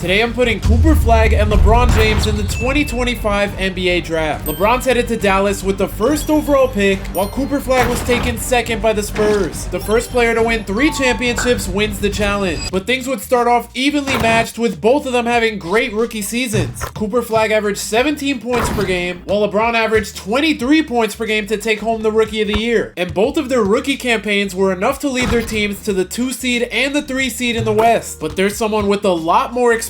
Today I'm putting Cooper Flagg and LeBron James in the 2025 NBA Draft. LeBron's headed to Dallas with the first overall pick, while Cooper Flagg was taken second by the Spurs. The first player to win 3 championships wins the challenge, but things would start off evenly matched with both of them having great rookie seasons. Cooper Flagg averaged 17 points per game, while LeBron averaged 23 points per game to take home the Rookie of the Year. And both of their rookie campaigns were enough to lead their teams to the 2 seed and the 3 seed in the West. But there's someone with a lot more experience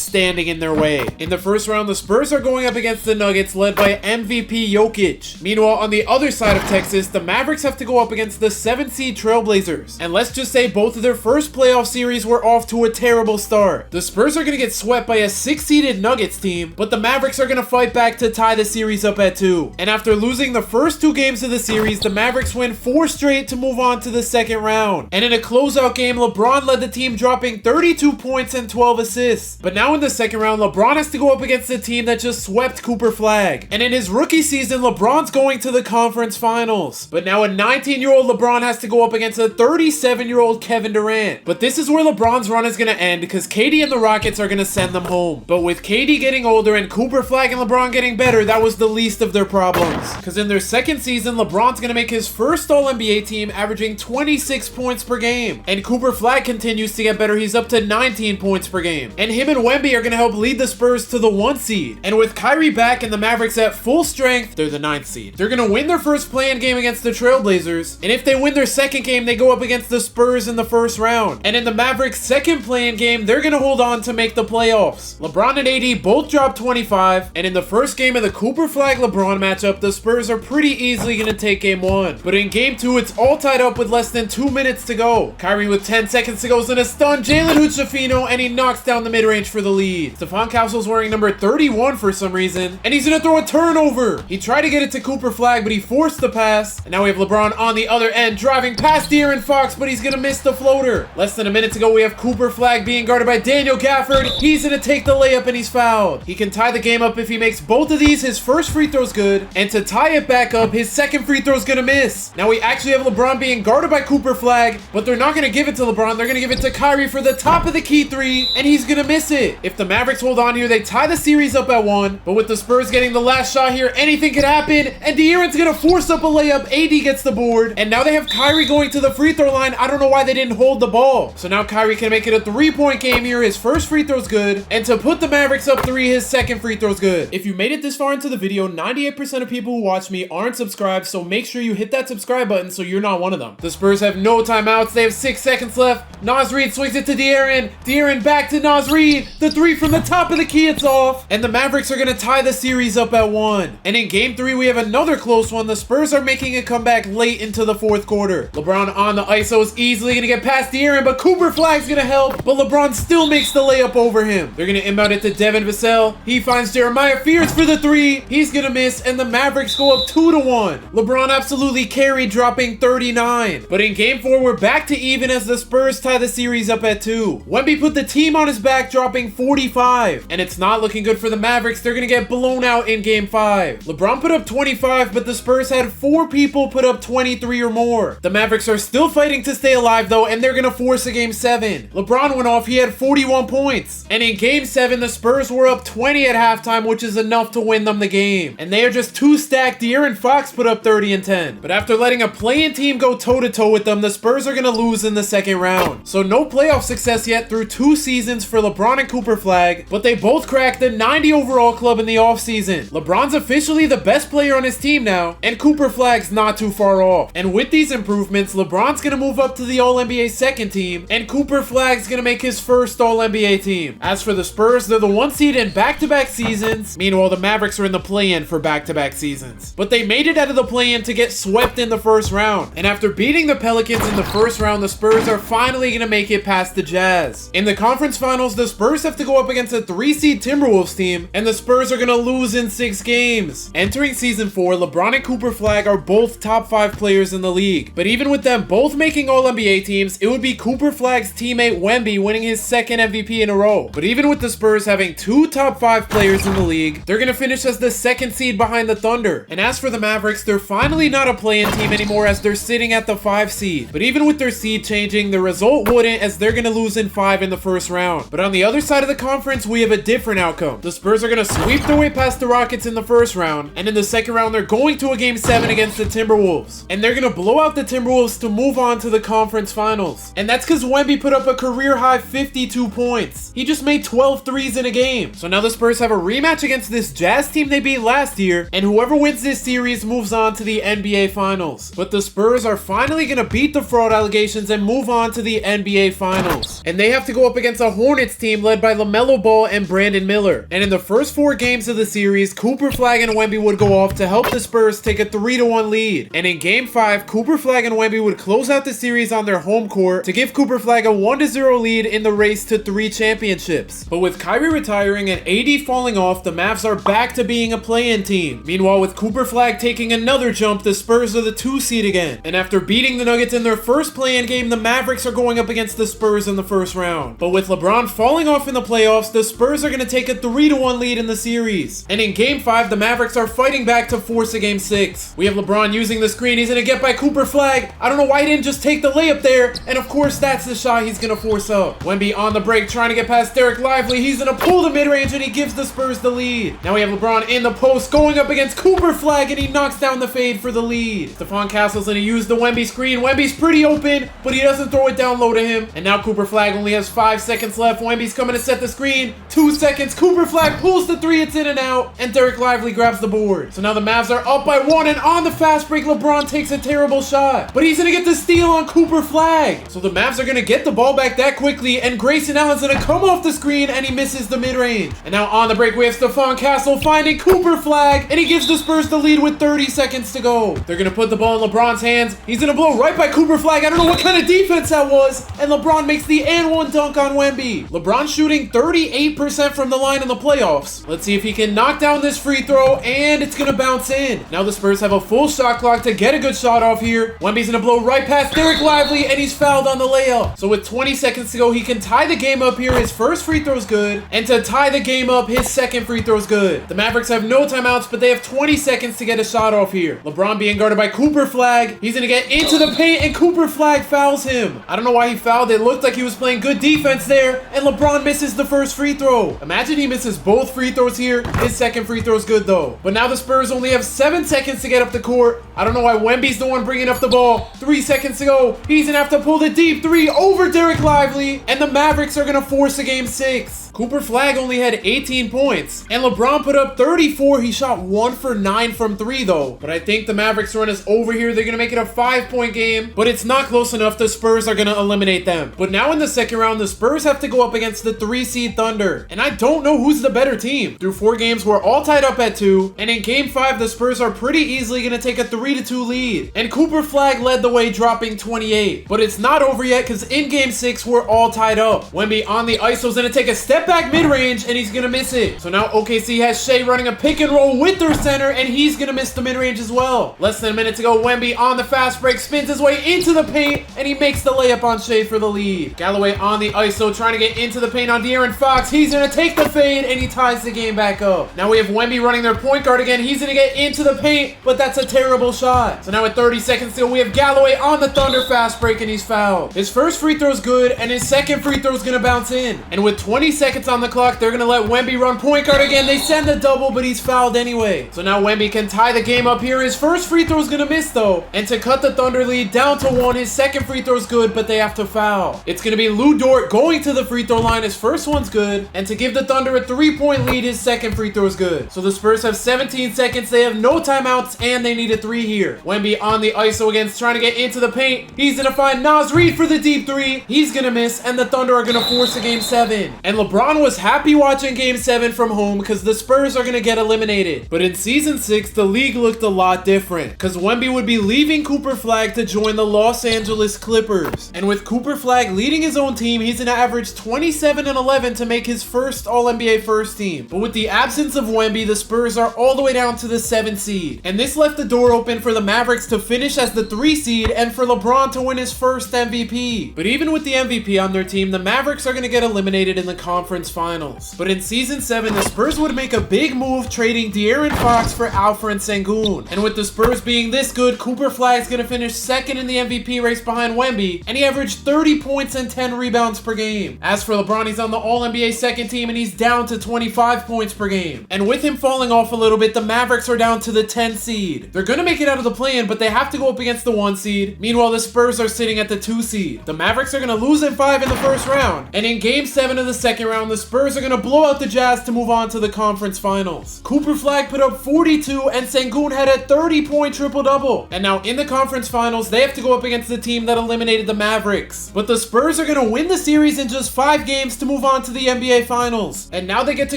standing in their way. In the first round, the Spurs are going up against the Nuggets led by MVP Jokic. Meanwhile, on the other side of Texas, the Mavericks have to go up against the 7 seed Trailblazers. And let's just say both of their first playoff series were off to a terrible start. The Spurs are going to get swept by a 6-seeded Nuggets team, but the Mavericks are going to fight back to tie the series up at 2. And after losing the first 2 games of the series, the Mavericks win 4 straight to move on to the second round. And in a closeout game, LeBron led the team dropping 32 points and 12 assists. But now in the second round, LeBron has to go up against the team that just swept Cooper Flagg. And in his rookie season, LeBron's going to the conference finals. But now a 19-year-old LeBron has to go up against a 37-year-old Kevin Durant. But this is where LeBron's run is going to end because KD and the Rockets are going to send them home. But with KD getting older and Cooper Flagg and LeBron getting better, that was the least of their problems. Because in their second season, LeBron's going to make his first All-NBA team, averaging 26 points per game. And Cooper Flagg continues to get better. He's up to 19 points per game. And him and Wemby are going to help lead the Spurs to the 1 seed. And with Kyrie back and the Mavericks at full strength, they're the 9th seed. They're going to win their first play-in game against the Trailblazers. And if they win their second game, they go up against the Spurs in the first round. And in the Mavericks' second play-in game, they're going to hold on to make the playoffs. LeBron and AD both dropped 25. And in the first game of the Cooper Flagg-LeBron matchup, the Spurs are pretty easily going to take game 1. But in game 2, it's all tied up with less than 2 minutes to go. Kyrie with 10 seconds to go is going to stun Jalen Hood-Schifino, and he knocks down the mid-range for the lead. Stephon Castle's wearing number 31 for some reason, and he's gonna throw a turnover. He tried to get it to Cooper Flagg, but he forced the pass. And now we have LeBron on the other end, driving past De'Aaron Fox, but he's gonna miss the floater. Less than a minute to go, we have Cooper Flagg being guarded by Daniel Gafford. He's gonna take the layup, and he's fouled. He can tie the game up if he makes both of these. His first free throw's good, and to tie it back up, his second free throw's gonna miss. Now we actually have LeBron being guarded by Cooper Flagg, but they're not gonna give it to LeBron. They're gonna give it to Kyrie for the top of the key 3, and he's gonna miss it. If the Mavericks hold on here, they tie the series up at 1. But with the Spurs getting the last shot here, anything could happen. And De'Aaron's gonna force up a layup. AD gets the board. And now they have Kyrie going to the free throw line. I don't know why they didn't hold the ball. So now Kyrie can make it a 3-point game here. His first free throw's good. And to put the Mavericks up 3, his second free throw's good. If you made it this far into the video, 98% of people who watch me aren't subscribed. So make sure you hit that subscribe button so you're not one of them. The Spurs have no timeouts. They have 6 seconds left. Naz Reid swings it to De'Aaron. De'Aaron back to Naz Reid. The 3 from the top of the key, it's off. And the Mavericks are going to tie the series up at 1. And in game 3, we have another close one. The Spurs are making a comeback late into the 4th quarter. LeBron on the ISO is easily going to get past De'Aaron, but Cooper Flagg's going to help. But LeBron still makes the layup over him. They're going to inbound it to Devin Vassell. He finds Jeremiah Fears for the 3. He's going to miss, and the Mavericks go up 2-1. LeBron absolutely carried, dropping 39. But in game 4, we're back to even as the Spurs tie the series up at 2. Wemby put the team on his back, dropping 45. And it's not looking good for the Mavericks. They're gonna get blown out in game 5. LeBron put up 25, but the Spurs had 4 people put up 23 or more. The Mavericks are still fighting to stay alive though, and they're gonna force a game 7. LeBron went off, he had 41 points. And in game 7, the Spurs were up 20 at halftime, which is enough to win them the game. And they are just too stacked. De'Aaron Fox put up 30 and 10. But after letting a play-in team go toe-to-toe with them, the Spurs are gonna lose in the second round. So no playoff success yet through 2 seasons for LeBron and Cooper Flagg, but they both cracked the 90 overall club in the offseason. LeBron's officially the best player on his team now, and Cooper Flagg's not too far off. And with these improvements, LeBron's gonna move up to the All-NBA second team, and Cooper Flagg's gonna make his first All-NBA team. As for the Spurs, they're the 1 seed in back-to-back seasons. Meanwhile, the Mavericks are in the play-in for back-to-back seasons. But they made it out of the play-in to get swept in the first round. And after beating the Pelicans in the first round, the Spurs are finally gonna make it past the Jazz. In the conference finals, the Spurs have to go up against a 3-seed Timberwolves team, and the Spurs are gonna lose in 6 games. Entering season 4, LeBron and Cooper Flagg are both top 5 players in the league. But even with them both making All-NBA teams, it would be Cooper Flagg's teammate Wemby winning his 2nd MVP in a row. But even with the Spurs having 2 top 5 players in the league, they're gonna finish as the 2nd seed behind the Thunder. And as for the Mavericks, they're finally not a play-in team anymore as they're sitting at the 5 seed. But even with their seed changing, the result wouldn't, as they're gonna lose in 5 in the first round. But on the other side of the conference, we have a different outcome. The Spurs are going to sweep their way past the Rockets in the first round, and in the second round, they're going to a Game 7 against the Timberwolves. And they're going to blow out the Timberwolves to move on to the conference finals. And that's because Wemby put up a career-high 52 points. He just made 12 threes in a game. So now the Spurs have a rematch against this Jazz team they beat last year, and whoever wins this series moves on to the NBA Finals. But the Spurs are finally going to beat the fraud allegations and move on to the NBA Finals. And they have to go up against a Hornets team led by LaMelo Ball and Brandon Miller. And in the first 4 games of the series, Cooper Flagg and Wemby would go off to help the Spurs take a 3-1 lead. And in Game 5, Cooper Flagg and Wemby would close out the series on their home court to give Cooper Flagg a 1-0 lead in the race to 3 championships. But with Kyrie retiring and AD falling off, the Mavs are back to being a play-in team. Meanwhile, with Cooper Flagg taking another jump, the Spurs are the 2 seed again. And after beating the Nuggets in their first play-in game, the Mavericks are going up against the Spurs in the first round. But with LeBron falling off in the playoffs, the Spurs are going to take a 3-1 lead in the series. And in Game 5, the Mavericks are fighting back to force a Game 6. We have LeBron using the screen. He's going to get by Cooper Flagg. I don't know why he didn't just take the layup there. And of course, that's the shot he's going to force up. Wemby on the break, trying to get past Derek Lively. He's going to pull the mid-range, and he gives the Spurs the lead. Now we have LeBron in the post, going up against Cooper Flagg, and he knocks down the fade for the lead. Stephon Castle's going to use the Wemby screen. Wemby's pretty open, but he doesn't throw it down low to him. And now Cooper Flagg only has 5 seconds left. Wemby's coming to set the screen. 2 seconds. Cooper Flagg pulls the 3. It's in and out. And Derek Lively grabs the board. So now the Mavs are up by 1, and on the fast break, LeBron takes a terrible shot. But he's going to get the steal on Cooper Flagg. So the Mavs are going to get the ball back that quickly, and Grayson Allen's going to come off the screen, and he misses the mid-range. And now on the break, we have Stephon Castle finding Cooper Flagg, and he gives the Spurs the lead with 30 seconds to go. They're going to put the ball in LeBron's hands. He's going to blow right by Cooper Flagg. I don't know what kind of defense that was. And LeBron makes the and-one dunk on Wemby. LeBron shooting 38% from the line in the playoffs. Let's see if he can knock down this free throw, and it's going to bounce in. Now the Spurs have a full shot clock to get a good shot off here. Wemby's going to blow right past Derek Lively, and he's fouled on the layup. So with 20 seconds to go, he can tie the game up here. His first free throw's good, and to tie the game up, his second free throw's good. The Mavericks have no timeouts, but they have 20 seconds to get a shot off here. LeBron being guarded by Cooper Flagg. He's going to get into the paint, and Cooper Flagg fouls him. I don't know why he fouled. It looked like he was playing good defense there, and LeBron misses the first free throw. Imagine he misses both free throws here. His second free throw's good though. But now the Spurs only have 7 seconds to get up the court. I don't know why Wemby's the one bringing up the ball. 3 seconds to go. He's gonna have to pull the deep 3 over Derek Lively, and the Mavericks are gonna force a Game 6. Cooper Flagg only had 18 points, and LeBron put up 34. He shot 1 for 9 from 3 though. But I think the Mavericks run is over here. They're gonna make it a 5-point game, but it's not close enough. The Spurs are gonna eliminate them. But now in the second round, the Spurs have to go up against the 3-seed Thunder, and I don't know who's the better team. Through 4 games, we're all tied up at 2, and in Game 5, the Spurs are pretty easily gonna take a 3-2 lead. And Cooper Flagg led the way, dropping 28. But it's not over yet, because in Game 6, we're all tied up. Wemby on the ISO's gonna take a step back mid-range, and he's gonna miss it. So now OKC has Shea running a pick and roll with their center, and he's gonna miss the mid-range as well. Less than a minute to go. Wemby on the fast break, spins his way into the paint, and he makes the layup on Shea for the lead. Galloway on the ISO, trying to get into the paint on De'Aaron Fox. He's gonna take the fade, and he ties the game back up. Now we have Wemby running their point guard again. He's gonna get into the paint, but that's a terrible shot. So now with 30 seconds to go, we have Galloway on the Thunder fast break, and he's fouled. His first free throw's good, and his second free throw's gonna bounce in. And with 20 seconds on the clock, they're gonna let Wemby run point guard again. They send the double, but he's fouled anyway. So now Wemby can tie the game up here. His first free throw's gonna miss though, and to cut the Thunder lead down to 1, his second free throw's good, but they have to foul. It's gonna be Lou Dort going to the free throw line. His first one's good, and to give the Thunder a 3-point lead, his second free throw's good. So the Spurs have 17 seconds. They have no timeouts, and they need a 3 here. Wemby on the ISO again, trying to get into the paint. He's gonna find Naz Reid for the deep 3. He's gonna miss, and the Thunder are gonna force a Game 7. And LeBron was happy watching Game 7 from home because the Spurs are gonna get eliminated. But in Season 6, the league looked a lot different because Wemby would be leaving Cooper Flagg to join the Los Angeles Clippers. And with Cooper Flagg leading his own team, he's gonna average 27 and 11 to make his first All-NBA first team. But with the absence of Wemby, the Spurs are all the way down to the 7th seed. And this left the door open for the Mavericks to finish as the 3 seed and for LeBron to win his first MVP. But even with the MVP on their team, the Mavericks are gonna get eliminated in the conference conference finals. But in season 7, the Spurs would make a big move trading De'Aaron Fox for Alperen Sengun. And with the Spurs being this good, Cooper Flagg's gonna finish second in the MVP race behind Wemby, and he averaged 30 points and 10 rebounds per game. As for LeBron, he's on the All-NBA second team and he's down to 25 points per game. And with him falling off a little bit, the Mavericks are down to the 10th seed. They're gonna make it out of the play-in, but they have to go up against the 1 seed. Meanwhile, the Spurs are sitting at the 2 seed. The Mavericks are gonna lose in 5 in the first round, and in game 7 of the second round, the Spurs are gonna blow out the Jazz to move on to the conference finals. Cooper Flagg put up 42 and Sengun had a 30-point triple-double. And now in the conference finals, they have to go up against the team that eliminated the Mavericks. But the Spurs are gonna win the series in just 5 games to move on to the NBA finals. And now they get to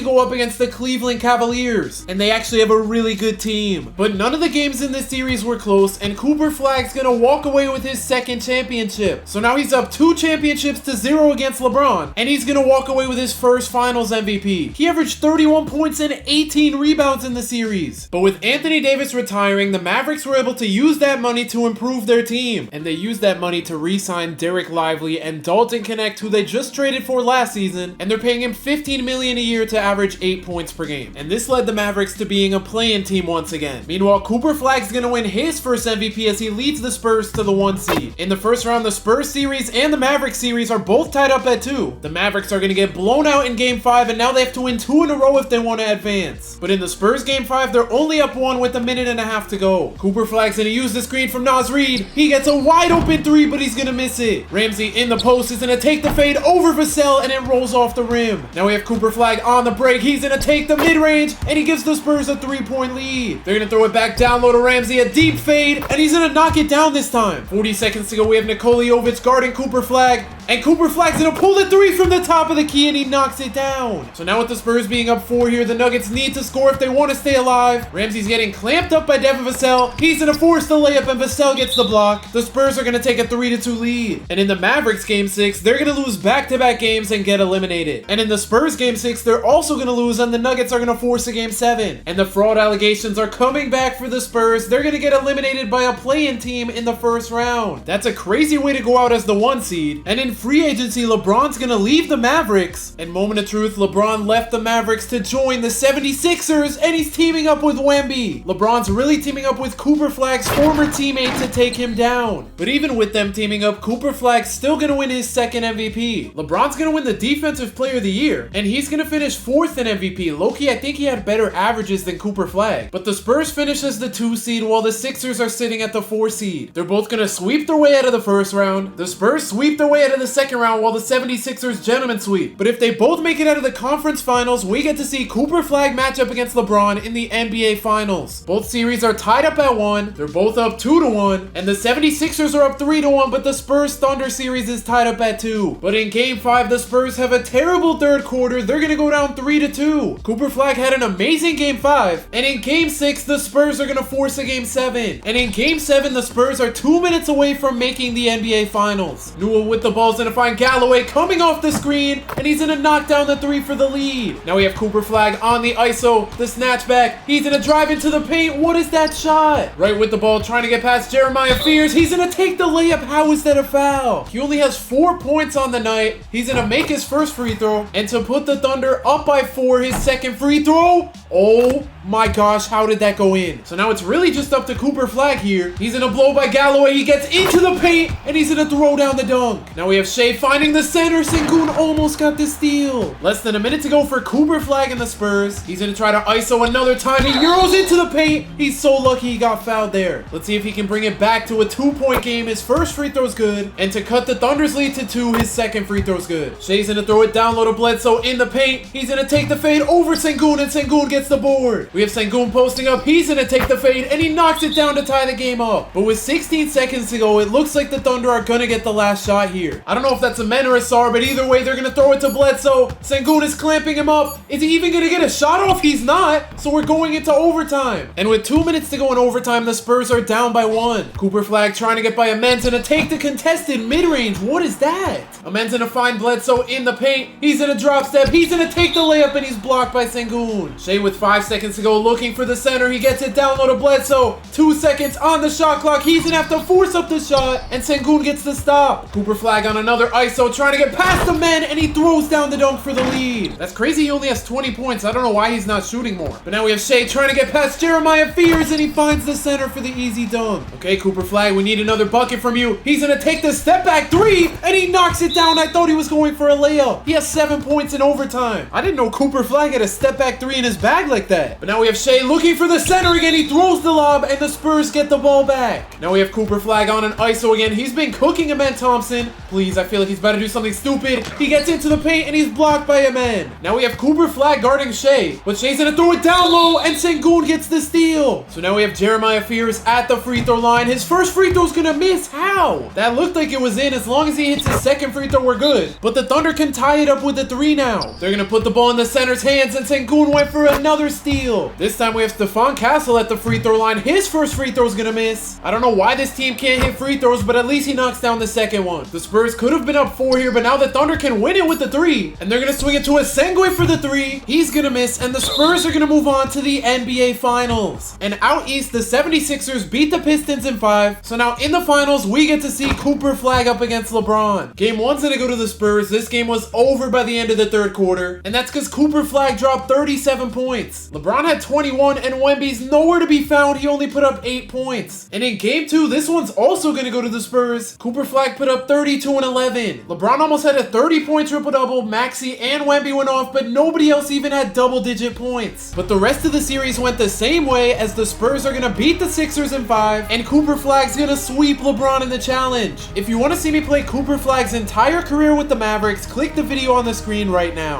go up against the Cleveland Cavaliers, and they actually have a really good team. But none of the games in this series were close, and Cooper Flagg's gonna walk away with his second championship. So now he's up 2 championships to 0 against LeBron, and he's gonna walk away with his first finals MVP. He averaged 31 points and 18 rebounds in the series. But with Anthony Davis retiring, the Mavericks were able to use that money to improve their team, and they used that money to re-sign Derek Lively and Dalton Connect, who they just traded for last season, and they're paying him $15 million a year to average 8 points per game. And this led the Mavericks to being a play-in team once again. Meanwhile, Cooper Flagg's gonna win his first MVP as he leads the Spurs to the 1 seed. In the first round, the Spurs series and the Mavericks series are both tied up at 2. The Mavericks are gonna get blown out in game 5, and now they have to win 2 in a row if they want to advance. But in the Spurs game 5, they're only up 1 with a minute and a half to go. Cooper Flagg's gonna use the screen from Naz Reid. He gets a wide open 3, but he's gonna miss it. Ramsey in the post is gonna take the fade over Vassell, and it rolls off the rim. Now we have Cooper Flagg on the break. He's gonna take the mid-range, and he gives the Spurs a 3-point lead. They're gonna throw it back down low to Ramsey, a deep fade, and he's gonna knock it down this time. 40 seconds to go. We have Nikola Jovic guarding Cooper Flagg, and Cooper Flagg's gonna pull the 3 from the top of the key, and he knocks it down. So now with the Spurs being up 4 here, the Nuggets need to score if they want to stay alive. Ramsey's getting clamped up by Devin Vassell. He's gonna force the layup, and Vassell gets the block. The Spurs are gonna take a 3-2 lead. And in the Mavericks game 6, they're gonna lose back-to-back games and get eliminated. And in the Spurs game 6, they're also gonna lose, and the Nuggets are gonna force a game 7. And the fraud allegations are coming back for the Spurs. They're gonna get eliminated by a play-in team in the first round. That's a crazy way to go out as the 1 seed. And in free agency, LeBron's gonna leave the Mavericks. And moment of truth, LeBron left the Mavericks to join the 76ers, and he's teaming up with Wemby. LeBron's really teaming up with Cooper Flagg's former teammate to take him down. But even with them teaming up, Cooper Flagg's still gonna win his second MVP. LeBron's gonna win the Defensive Player of the Year, and he's gonna finish 4th in MVP. Low-key, I think he had better averages than Cooper Flagg. But the Spurs finish as the 2 seed, while the Sixers are sitting at the 4 seed. They're both gonna sweep their way out of the first round. The Spurs sweep their way out of the second round, while the 76ers gentlemen sweep. But if they both make it out of the conference finals, we get to see Cooper Flagg match up against LeBron in the NBA Finals. Both series are tied up at 1. They're both up 2-1, and the 76ers are up 3-1, but the Spurs Thunder series is tied up at 2. But in game 5, the Spurs have a terrible third quarter. They're gonna go down 3-2. Cooper Flagg had an amazing game 5, and in game 6, the Spurs are gonna force a game 7. And in game 7, the Spurs are 2 minutes away from making the NBA Finals. Newell with the ball's gonna find Galloway coming off the screen, and he's gonna knock down the 3 for the lead. Now we have Cooper Flagg on the ISO, the snatchback. He's gonna drive into the paint. What is that shot? Right with the ball, trying to get past Jeremiah Fears. He's gonna take the layup. How is that a foul? He only has 4 points on the night. He's gonna make his first free throw, and to put the Thunder up by 4, his second free throw. Oh my gosh, how did that go in? So now it's really just up to Cooper Flagg here. He's gonna blow by Galloway. He gets into the paint, and he's gonna throw down the dunk. Now we have Shea finding the center. Sengun almost got the steal. Less than a minute to go for Cooper Flagg and the Spurs. He's gonna try to ISO another time. He euros into the paint. He's so lucky he got fouled there. Let's see if he can bring it back to a 2-point game. His first free throw's good, and to cut the Thunder's lead to 2, his second free throw's good. Shea's gonna throw it down low to Bledsoe in the paint. He's gonna take the fade over Sengun, and Sengun gets the board. We have Sengun posting up. He's gonna take the fade, and he knocks it down to tie the game up. But with 16 seconds to go, it looks like the Thunder are gonna get the last shot here. I don't know if that's a men or a Sar, but either way, they're gonna throw it to Bledsoe. Sengun is clamping him up. Is he even gonna get a shot off? He's not. So we're going into overtime. And with 2 minutes to go in overtime, the Spurs are down by 1. Cooper Flagg trying to get by Amenz and to take the contested mid-range. What is that? Amenz gonna find Bledsoe in the paint. He's gonna drop step. He's gonna take the layup, and he's blocked by Sengun. Shea with 5 seconds to go, looking for the center. He gets it down low to Bledsoe. 2 seconds on the shot clock. He's gonna have to force up the shot, and Sengun gets the stop. Cooper Flagg on another ISO, trying to get past the men, and he throws down the dunk for the lead. That's crazy, he only has 20 points. I don't know why he's not shooting more. But now we have Shea trying to get past Jeremiah Fears, and he finds the center for the easy dunk. Okay, Cooper Flagg, we need another bucket from you. He's gonna take the step back three, and he knocks it down. I thought he was going for a layup. He has 7 points in overtime. I didn't know Cooper Flagg had a step back three in his bag like that. But now we have Shea looking for the center again. He throws the lob, and the Spurs get the ball back. Now we have Cooper Flagg on an ISO again. He's been cooking Amen Thompson. Please, I feel like he's about to do something stupid. He gets into the paint, and he's blocked by Amen. Now we have Cooper Flagg guarding Shea, but Shea's gonna throw it down low, and Sengun gets the steal. So now we have Jeremiah Fears at the free throw line. His first free throw's gonna miss. How? That looked like it was in. As long as he hits his second free throw, we're good. But the Thunder can tie it up with a three now. They're gonna put the ball in the center's hands, and Sengun went for another steal. This time we have Stephon Castle at the free throw line. His first free throw's gonna miss. I don't know why this team can't hit free throws, but at least he knocks down the second one. The Spurs could have been up 4 here, but now the Thunder can win it with the three. And they're gonna swing it to a Sengun for the three. He's gonna miss, and the Spurs are gonna move on to the NBA Finals. And out east, the 76ers beat the Pistons in 5. So now in the finals, we get to see Cooper Flagg up against LeBron. Game 1's gonna go to the Spurs. This game was over by the end of the third quarter, and that's because Cooper Flagg dropped 37 points. LeBron had 21, and Wemby's nowhere to be found. He only put up 8 points. And in game 2, this one's also gonna go to the Spurs. Cooper Flagg put up 32 and 11. LeBron almost had a 30-point triple-double. Maxey and Wemby went off, but nobody else even had double-digit points. But the rest of the series went the same way, as the Spurs are gonna beat the Sixers in 5, and Cooper Flagg's gonna sweep LeBron in the challenge. If you want to see me play Cooper Flagg's entire career with the Mavericks, click the video on the screen right now.